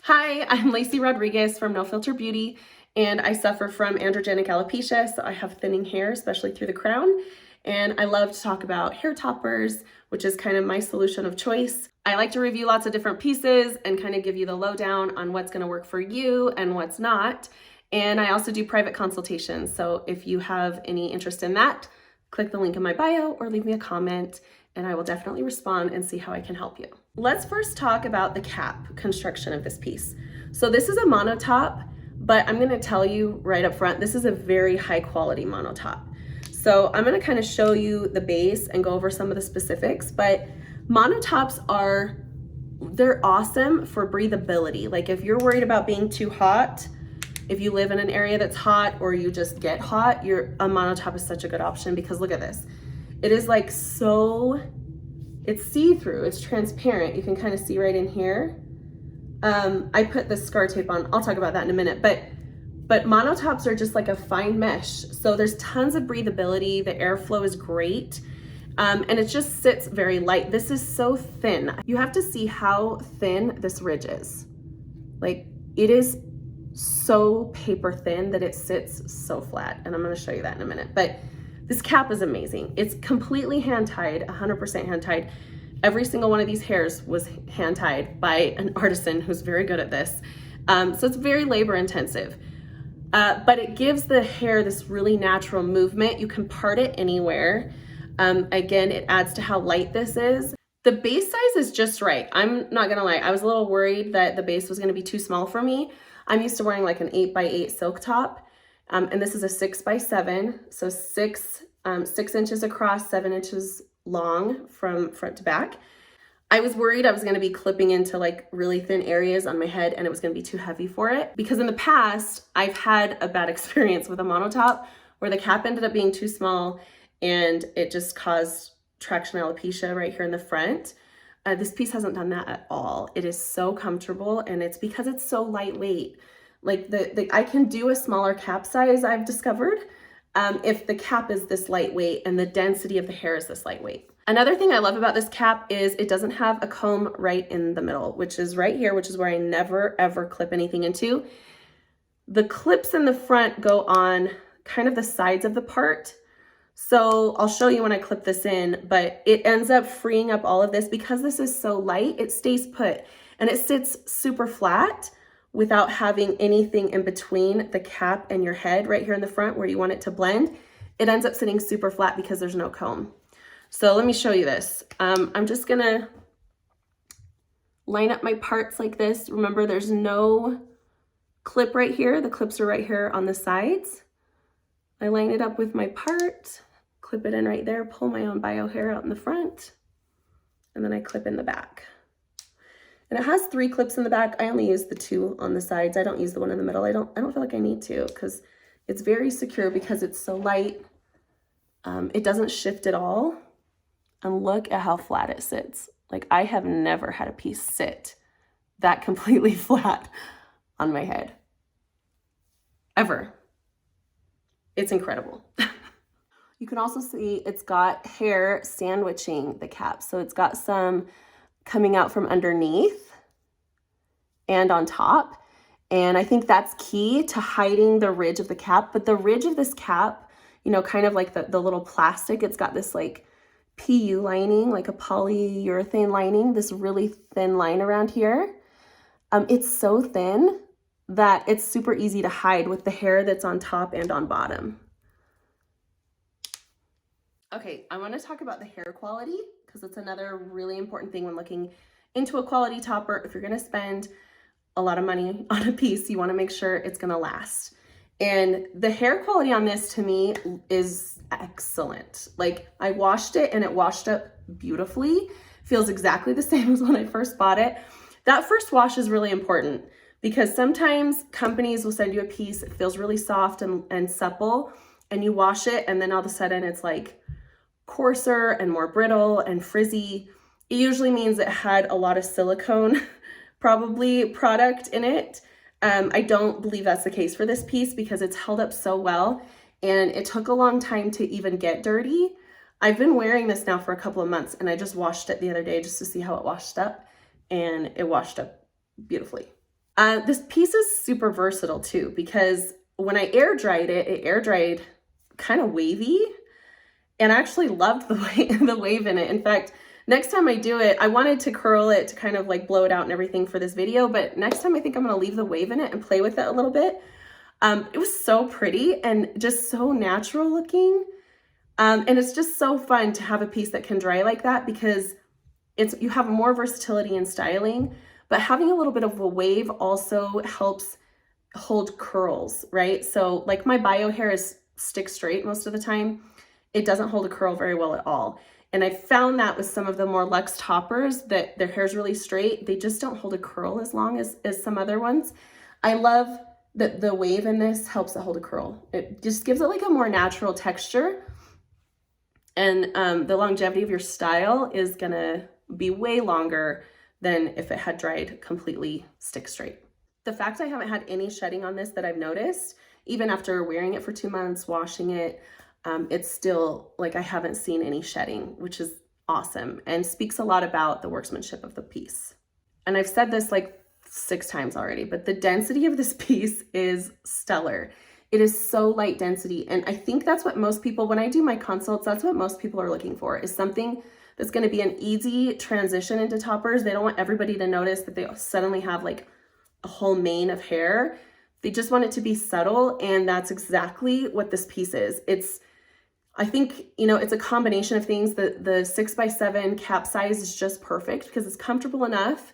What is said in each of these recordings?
Hi, I'm Lacey Rodriguez from No Filter Beauty, and I suffer from androgenic alopecia, so I have thinning hair, especially through the crown. And I love to talk about hair toppers, which is kind of my solution of choice. I like to review lots of different pieces and kind of give you the lowdown on what's gonna work for you and what's not. And I also do private consultations. So if you have any interest in that, click the link in my bio or leave me a comment and I will definitely respond and see how I can help you. Let's first talk about the cap construction of this piece. So this is a monotop, but I'm gonna tell you right up front, this is a very high quality monotop. So I'm gonna kind of show you the base and go over some of the specifics, but monotops they're awesome for breathability. Like if you're worried about being too hot, if you live in an area that's hot or you just get hot, a monotop is such a good option because look at this. It is like it's see-through, it's transparent. You can kind of see right in here. I put the scar tape on, I'll talk about that in a minute, but monotops are just like a fine mesh. So there's tons of breathability, the airflow is great, and it just sits very light. This is so thin. You have to see how thin this ridge is. Like it is so paper thin that it sits so flat, and I'm gonna show you that in a minute. But this cap is amazing. It's completely hand-tied, 100% hand-tied. Every single one of these hairs was hand-tied by an artisan who's very good at this. So it's very labor-intensive. But it gives the hair this really natural movement. You can part it anywhere. Again, it adds to how light this is. The base size is just right. I'm not gonna lie, I was a little worried that the base was gonna be too small for me. I'm used to wearing like an 8x8 silk top, and this is a 6x7, so 6 inches across, 7 inches long from front to back. I was worried I was gonna be clipping into like really thin areas on my head and it was gonna be too heavy for it. Because in the past, I've had a bad experience with a monotop where the cap ended up being too small and it just caused traction alopecia right here in the front. This piece hasn't done that at all. It is so comfortable and it's because it's so lightweight. Like I can do a smaller cap size, I've discovered, if the cap is this lightweight and the density of the hair is this lightweight. Another thing I love about this cap is it doesn't have a comb right in the middle, which is right here, which is where I never ever clip anything into. The clips in the front go on kind of the sides of the part. So I'll show you when I clip this in, but it ends up freeing up all of this because this is so light, it stays put and it sits super flat without having anything in between the cap and your head right here in the front where you want it to blend. It ends up sitting super flat because there's no comb. So let me show you this. I'm just gonna line up my parts like this. Remember, there's no clip right here. The clips are right here on the sides. I line it up with my part, clip it in right there, pull my own bio hair out in the front, and then I clip in the back. And it has 3 clips in the back. I only use the 2 on the sides. I don't use the one in the middle. I don't feel like I need to because it's very secure because it's so light. It doesn't shift at all. And look at how flat it sits. Like I have never had a piece sit that completely flat on my head. Ever. It's incredible. You can also see it's got hair sandwiching the cap. So it's got some coming out from underneath and on top. And I think that's key to hiding the ridge of the cap. But the ridge of this cap, you know, kind of like the little plastic, it's got this like PU lining, like a polyurethane lining, this really thin line around here. It's so thin that it's super easy to hide with the hair that's on top and on bottom. Okay, I want to talk about the hair quality because it's another really important thing when looking into a quality topper. If you're going to spend a lot of money on a piece, you want to make sure it's going to last. And the hair quality on this to me is excellent. Like I washed it and it washed up beautifully. Feels exactly the same as when I first bought it. That first wash is really important because sometimes companies will send you a piece, it feels really soft and supple, and you wash it and then all of a sudden it's like coarser and more brittle and frizzy. It usually means it had a lot of silicone probably product in it. I don't believe that's the case for this piece because it's held up so well and it took a long time to even get dirty. I've been wearing this now for a couple of months, and I just washed it the other day just to see how it washed up, and it washed up beautifully. This piece is super versatile too, because when I air dried it, it air dried kind of wavy, and I actually loved the wave in it. In fact, next time I do it, I wanted to curl it to kind of like blow it out and everything for this video, but next time I think I'm gonna leave the wave in it and play with it a little bit. It was so pretty and just so natural looking. And it's just so fun to have a piece that can dry like that, because you have more versatility in styling, but having a little bit of a wave also helps hold curls, right? So like my bio hair is stick straight most of the time. It doesn't hold a curl very well at all. And I found that with some of the more luxe toppers that their hair's really straight, they just don't hold a curl as long as some other ones. I love that the wave in this helps it hold a curl. It just gives it like a more natural texture. And the longevity of your style is gonna be way longer than if it had dried completely stick straight. The fact I haven't had any shedding on this that I've noticed, even after wearing it for 2 months, washing it, it's still like I haven't seen any shedding, which is awesome and speaks a lot about the workmanship of the piece. And I've said this like 6 times already, but the density of this piece is stellar. It is so light density. And I think that's what most people, when I do my consults, that's what most people are looking for, is something that's going to be an easy transition into toppers. They don't want everybody to notice that they suddenly have like a whole mane of hair. They just want it to be subtle. And that's exactly what this piece is. I think, you know, it's a combination of things. The 6x7 cap size is just perfect because it's comfortable enough.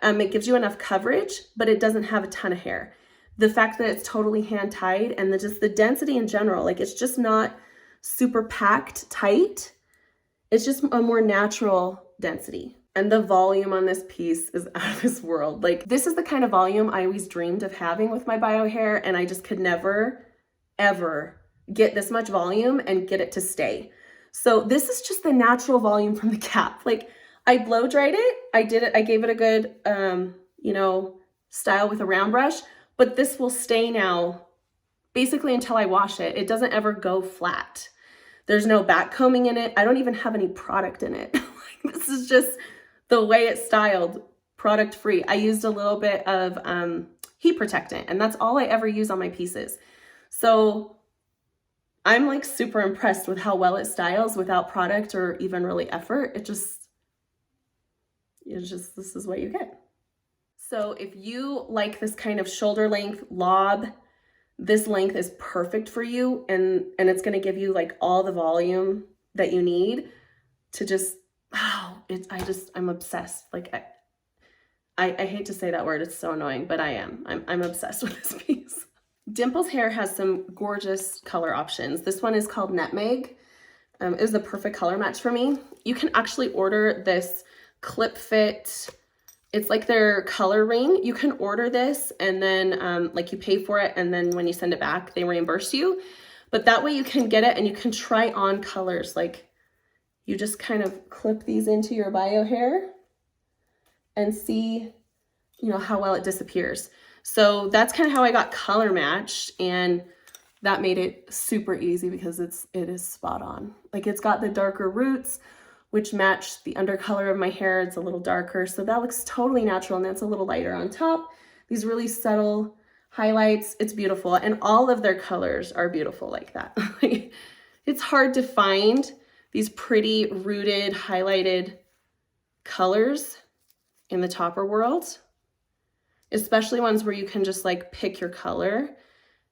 It gives you enough coverage, but it doesn't have a ton of hair. The fact that it's totally hand tied, and just the density in general, like it's just not super packed tight. It's just a more natural density. And the volume on this piece is out of this world. Like, this is the kind of volume I always dreamed of having with my bio hair, and I just could never, ever get this much volume and get it to stay. So this is just the natural volume from the cap. Like, I blow dried it. I gave it a good, you know, style with a round brush, but this will stay now basically until I wash it. It doesn't ever go flat. There's no back combing in it. I don't even have any product in it. Like, this is just the way it's styled, product free. I used a little bit of heat protectant, and that's all I ever use on my pieces. So I'm like super impressed with how well it styles without product or even really effort. This is what you get. So if you like this kind of shoulder length lob, this length is perfect for you, and it's going to give you like all the volume that you need to just, I'm obsessed. Like, I hate to say that word. It's so annoying, but I'm obsessed with this piece. Dimples Hair has some gorgeous color options. This one is called Nutmeg. It was the perfect color match for me. You can actually order this clip fit. It's like their color ring. You can order this, and then like you pay for it, and then when you send it back, they reimburse you. But that way you can get it and you can try on colors. Like, you just kind of clip these into your bio hair and see, you know, how well it disappears. So that's kind of how I got color matched, and that made it super easy because it is spot on. Like, it's got the darker roots, which match the undercolor of my hair. It's a little darker, so that looks totally natural, and that's a little lighter on top. These really subtle highlights. It's beautiful, and all of their colors are beautiful like that. It's hard to find these pretty rooted, highlighted colors in the topper world, especially ones where you can just like pick your color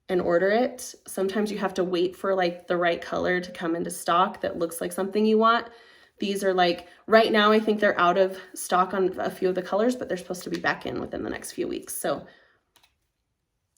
and order it. Sometimes you have to wait for like the right color to come into stock that looks like something you want. These are like, right now I think they're out of stock on a few of the colors, but they're supposed to be back in within the next few weeks. So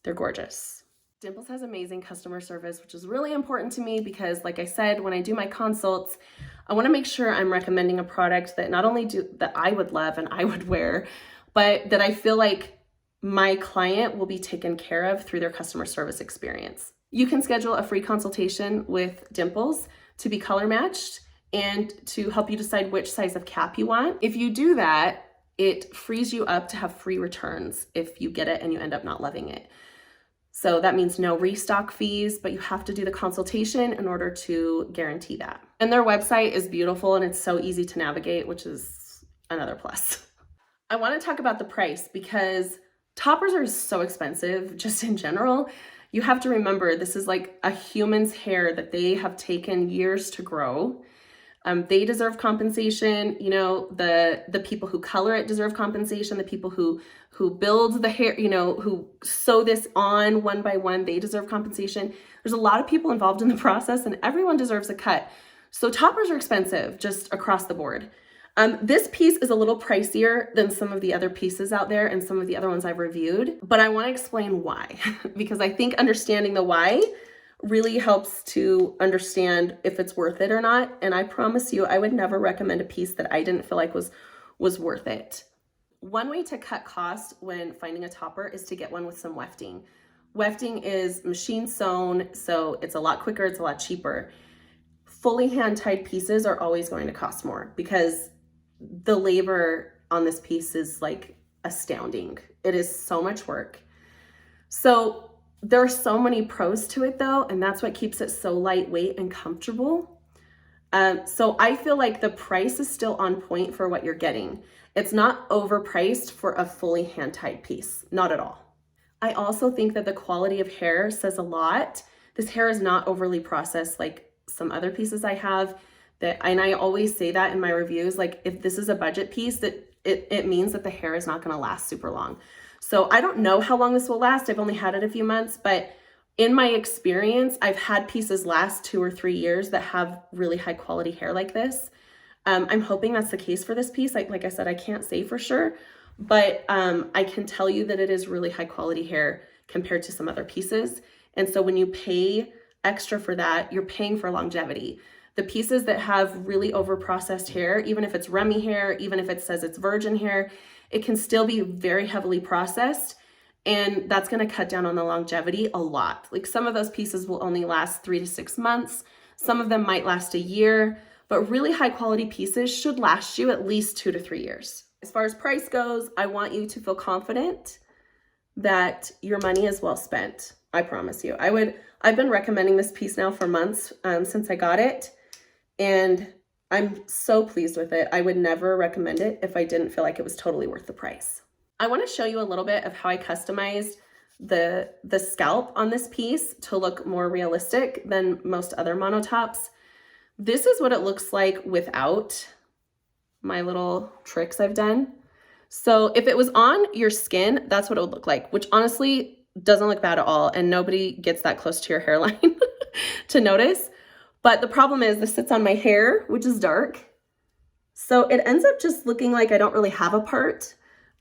they're gorgeous. Dimples has amazing customer service, which is really important to me because, like I said, when I do my consults, I want to make sure I'm recommending a product that not only that I would love and I would wear, but that I feel like my client will be taken care of through their customer service experience. You can schedule a free consultation with Dimples to be color matched and to help you decide which size of cap you want. If you do that, it frees you up to have free returns if you get it and you end up not loving it. So that means no restock fees, but you have to do the consultation in order to guarantee that. And their website is beautiful and it's so easy to navigate, which is another plus. I want to talk about the price because toppers are so expensive just in general. You have to remember this is like a human's hair that they have taken years to grow. They deserve compensation. You know, the people who color it deserve compensation. The people who build the hair, you know, who sew this on one by one, they deserve compensation. There's a lot of people involved in the process and everyone deserves a cut. So toppers are expensive just across the board. This piece is a little pricier than some of the other pieces out there and some of the other ones I've reviewed, but I want to explain why, because I think understanding the why really helps to understand if it's worth it or not. And I promise you, I would never recommend a piece that I didn't feel like was worth it. One way to cut costs when finding a topper is to get one with some wefting. Wefting is machine sewn, so it's a lot quicker, it's a lot cheaper. Fully hand-tied pieces are always going to cost more because the labor on this piece is like astounding. It is so much work. So there are so many pros to it though, and that's what keeps it so lightweight and comfortable. So I feel like the price is still on point for what you're getting. It's not overpriced for a fully hand-tied piece, not at all. I also think that the quality of hair says a lot. This hair is not overly processed like some other pieces I have. And I always say that in my reviews, like if this is a budget piece, that it means that the hair is not going to last super long. So I don't know how long this will last. I've only had it a few months, but in my experience, I've had pieces last 2 or 3 years that have really high quality hair like this. I'm hoping that's the case for this piece. Like I said, I can't say for sure, but I can tell you that it is really high quality hair compared to some other pieces. And so when you pay extra for that, you're paying for longevity. The pieces that have really over-processed hair, even if it's Remy hair, even if it says it's virgin hair, it can still be very heavily processed, and that's going to cut down on the longevity a lot. Like some of those pieces will only last 3 to 6 months. Some of them might last a year, but really high quality pieces should last you at least 2 to 3 years. As far as price goes, I want you to feel confident that your money is well spent. I promise you. I've been recommending this piece now for months since I got it. And I'm so pleased with it. I would never recommend it if I didn't feel like it was totally worth the price. I want to show you a little bit of how I customized the scalp on this piece to look more realistic than most other monotops. This is what it looks like without my little tricks I've done. So if it was on your skin, that's what it would look like, which honestly doesn't look bad at all. And nobody gets that close to your hairline to notice. But the problem is this sits on my hair, which is dark. So it ends up just looking like I don't really have a part.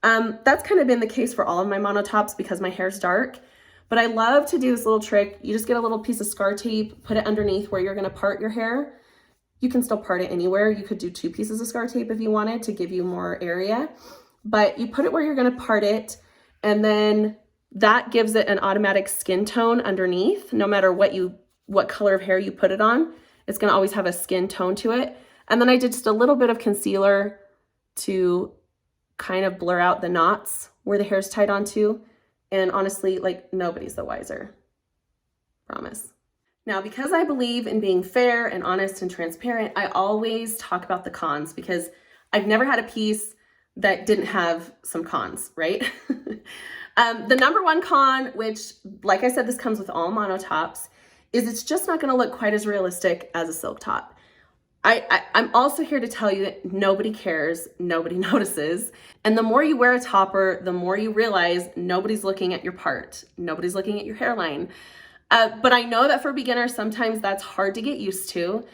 That's kind of been the case for all of my monotops because my hair's dark. But I love to do this little trick. You just get a little piece of scar tape, put it underneath where you're gonna part your hair. You can still part it anywhere. You could do 2 pieces of scar tape if you wanted to give you more area. But you put it where you're gonna part it, and then that gives it an automatic skin tone underneath, no matter what color of hair you put it on. It's gonna always have a skin tone to it. And then I did just a little bit of concealer to kind of blur out the knots where the hair's tied onto. And honestly, like nobody's the wiser, promise. Now, because I believe in being fair and honest and transparent, I always talk about the cons because I've never had a piece that didn't have some cons, right? The number one con, which like I said, this comes with all monotops, is it's just not gonna look quite as realistic as a silk top. I'm also here to tell you that nobody cares, nobody notices. And the more you wear a topper, the more you realize nobody's looking at your part, nobody's looking at your hairline. But I know that for beginners, sometimes that's hard to get used to,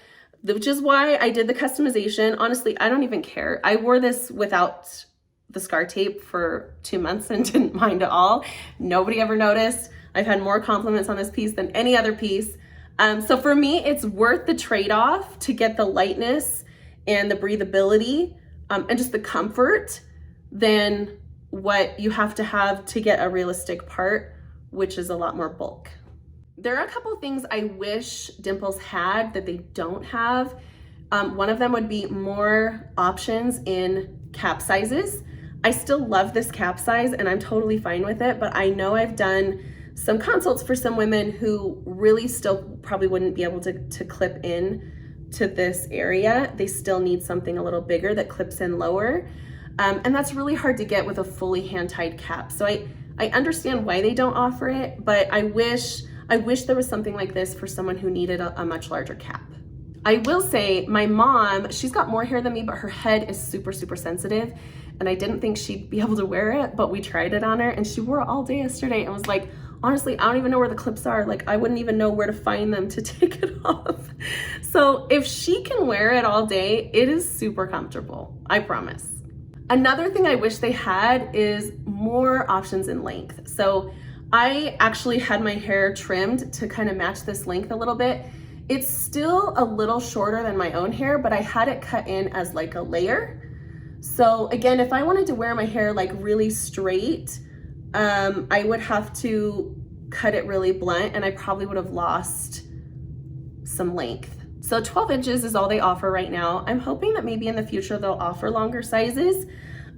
which is why I did the customization. Honestly, I don't even care. I wore this without the scar tape for 2 months and didn't mind at all. Nobody ever noticed. I've had more compliments on this piece than any other piece. So for me, it's worth the trade-off to get the lightness and the breathability and just the comfort than what you have to get a realistic part, which is a lot more bulk. There are a couple things I wish Dimples had that they don't have. One of them would be more options in cap sizes. I still love this cap size and I'm totally fine with it, but I know I've done some consults for some women who really still probably wouldn't be able to clip in to this area. They still need something a little bigger that clips in lower. And that's really hard to get with a fully hand-tied cap. So I understand why they don't offer it, but I wish there was something like this for someone who needed a much larger cap. I will say my mom, she's got more hair than me, but her head is super, super sensitive. And I didn't think she'd be able to wear it, but we tried it on her and she wore it all day yesterday and was like, honestly, I don't even know where the clips are. Like, I wouldn't even know where to find them to take it off. So if she can wear it all day, it is super comfortable, I promise. Another thing I wish they had is more options in length. So I actually had my hair trimmed to kind of match this length a little bit. It's still a little shorter than my own hair, but I had it cut in as like a layer. So again, if I wanted to wear my hair like really straight, I would have to cut it really blunt and I probably would have lost some length. So 12 inches is all they offer right now. I'm hoping that maybe in the future they'll offer longer sizes.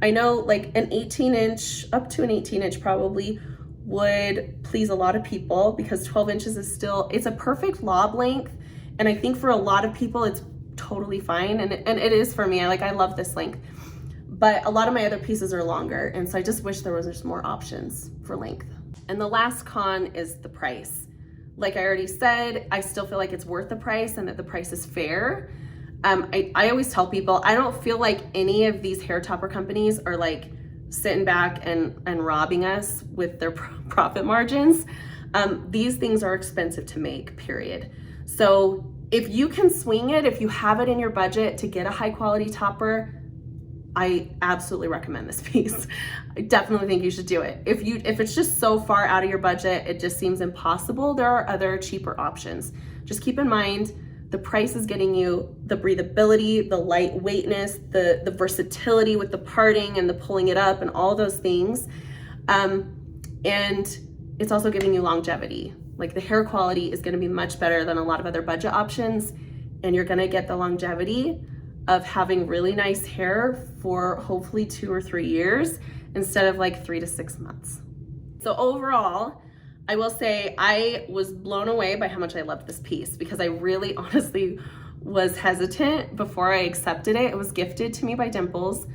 I know like an 18-inch, up to an 18-inch probably would please a lot of people because 12 inches is still, it's a perfect lob length. And I think for a lot of people, it's totally fine. And it is for me, I love this length. But a lot of my other pieces are longer. And so I just wish there was just more options for length. And the last con is the price. Like I already said, I still feel like it's worth the price and that the price is fair. I always tell people, I don't feel like any of these hair topper companies are like sitting back and robbing us with their profit margins. These things are expensive to make, period. So if you can swing it, if you have it in your budget to get a high quality topper, I absolutely recommend this piece. I definitely think you should do it. If it's just so far out of your budget, it just seems impossible, there are other cheaper options. Just keep in mind, the price is getting you the breathability, the lightweightness, the versatility with the parting and the pulling it up and all those things. And it's also giving you longevity. Like the hair quality is gonna be much better than a lot of other budget options. And you're gonna get the longevity of having really nice hair for hopefully 2 or 3 years instead of like 3 to 6 months. So overall, I will say I was blown away by how much I loved this piece because I really honestly was hesitant before I accepted it. It was gifted to me by Dimples.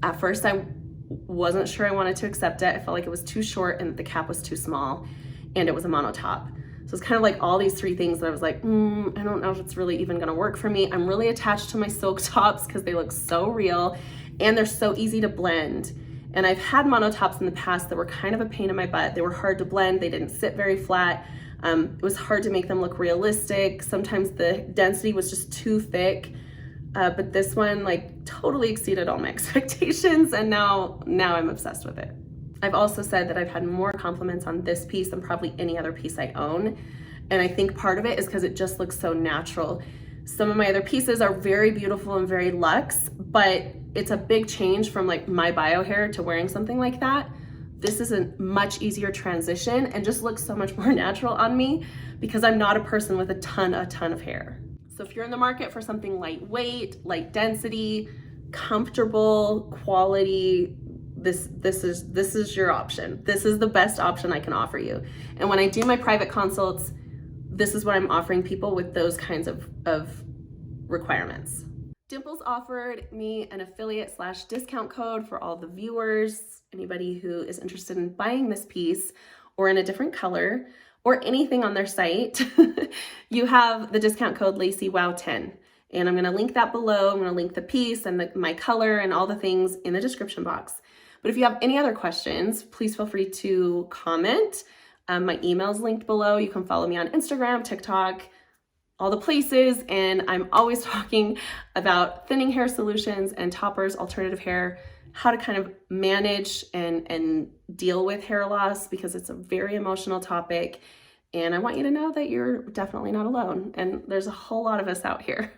At first, I wasn't sure I wanted to accept it. I felt like it was too short and the cap was too small and it was a monotop. So it's kind of like all these 3 things that I was like, I don't know if it's really even gonna work for me. I'm really attached to my silk tops because they look so real and they're so easy to blend. And I've had monotops in the past that were kind of a pain in my butt. They were hard to blend. They didn't sit very flat. It was hard to make them look realistic. Sometimes the density was just too thick. But this one like totally exceeded all my expectations. And now I'm obsessed with it. I've also said that I've had more compliments on this piece than probably any other piece I own. And I think part of it is because it just looks so natural. Some of my other pieces are very beautiful and very luxe, but it's a big change from like my bio hair to wearing something like that. This is a much easier transition and just looks so much more natural on me because I'm not a person with a ton of hair. So if you're in the market for something lightweight, light density, comfortable, quality, this is your option. This is the best option I can offer you. And when I do my private consults, this is what I'm offering people with those kinds of requirements. Dimples offered me an affiliate / discount code for all the viewers, anybody who is interested in buying this piece or in a different color or anything on their site. You have the discount code LaceyWow10. And I'm gonna link that below. I'm gonna link the piece and my color and all the things in the description box. But if you have any other questions, please feel free to comment. My email is linked below. You can follow me on Instagram, TikTok, all the places. And I'm always talking about thinning hair solutions and toppers, alternative hair, how to kind of manage and deal with hair loss because it's a very emotional topic. And I want you to know that you're definitely not alone. And there's a whole lot of us out here.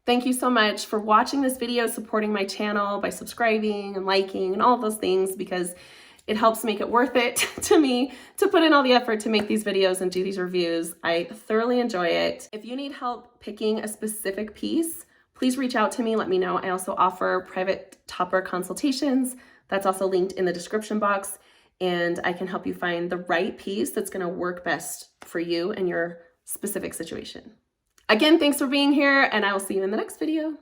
Thank you so much for watching this video, supporting my channel by subscribing and liking and all those things because it helps make it worth it to me to put in all the effort to make these videos and do these reviews. I thoroughly enjoy it. If you need help picking a specific piece, please reach out to me, let me know. I also offer private topper consultations. That's also linked in the description box. and I can help you find the right piece that's going to work best for you and your specific situation. Again, thanks for being here, and I will see you in the next video.